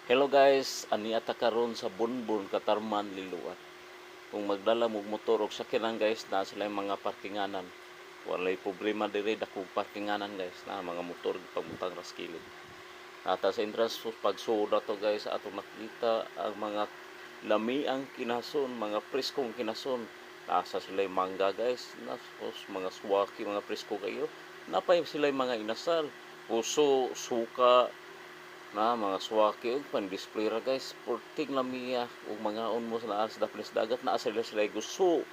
Hello guys, ani ata karon sa Bunbun, Katarman, Liloan. Kung magdala mo motor og sakyanan guys, na sila yung mga parkinganan. Walay problema diri dakong parkinganan guys, na mga motor pagmutang ras kilid. Ata sa entrance pagsuda to guys, ato makita ang mga lamiang kinason, mga preskong kinason. Nasa sila yung mangga guys, nasos mga suwaki, mga presko kayo. Napay sila yung mga inasal, puso, suka, na mga swaki ug pan-display ra guys, porting lamiya ug mga unmo sa naas da place dagat, naa sila gusto.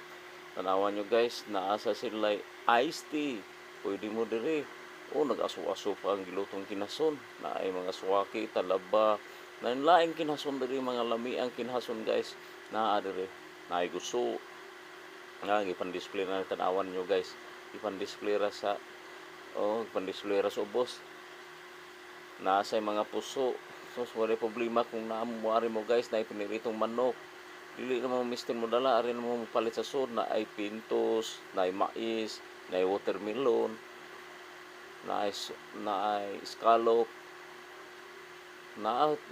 Tanawan nyo guys, naasa sila iced tea, pwede mo dire. O nag-aso-aso pa ang gilutong kinason, na ay mga swaki, talaba, na laing kinason dire, mga lami ang kinason guys, naa dire, na ay gusto. Nga ipan-display na tanawan nyo guys, ipan-display ra sa ipan-display ra sa ubos. Nasa mga puso. So wala problema kung naamuari mo guys na ipiniritong manok. Dili na mo mistin mo dala, ari na mo palit sa sud, na ay pintos, na ay mais, na ay watermelon, na ay scallop,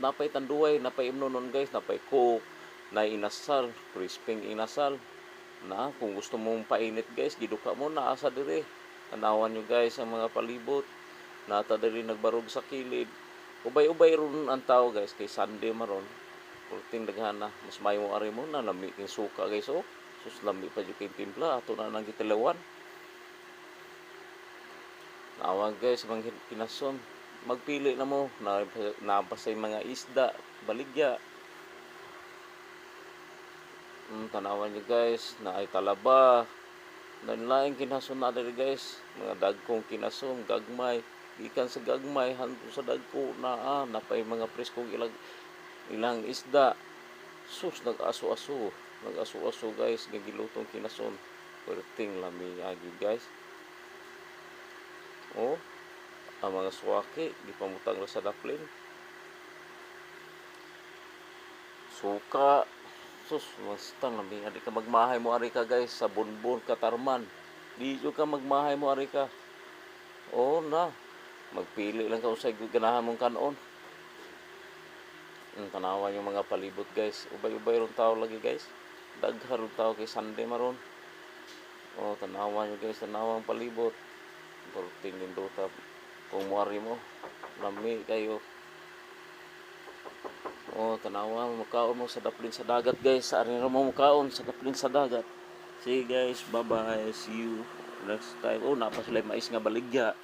napay tanduay, napay imnonon guys, napay coke, na ay inasal, crisping inasal. Na kung gusto mong painit guys, giduka mo na asa dire. Tanawan nyo guys ang mga palibot. Nata diri nagbarog sa kilid. Ubay-ubay ron ang tao guys, kay Sunday maron. Purting daghana, mas mayo ari mo na lami king suka guys, oh. Sus lami pa jud kay timpla ato na nang gitilawan. Nawag guys mga kinason. Magpili na mo na pasay mga isda, baligya. Tanawan nyo guys, na ay talaba. Lain kinason na diri guys, mga dagkong kinason, gagmay. Gikan sa gagmay hanto sa dagko na napay mga preskong ilang isda. Sus nag-aso-aso guys, gagilutong kinason. Perting lami agi guys. Oh, ang mga suwaki gipamutang ra sa daplin. Suka, sus mastang lami, di ka magmahay mo ari ka guys sa Bunbun, Katarman. Di ka magmahay mo ari ka. Oh na, magpili lang ka usay ganahan mong kanon. Tanawan yung mga palibot guys, ubay-ubay ron tao lagi guys, daghan ron tao kay Sunday maron. Oh tanawan nyo guys, tanawang palibot, porting nindota kung muari mo, lami kayo. Oh tanawan, makaon mo sa daplin sa dagat guys, ari ra mo makaon sa daplin sa dagat. See guys, bye bye, see you next time. Oh napa sila mais nga baligya.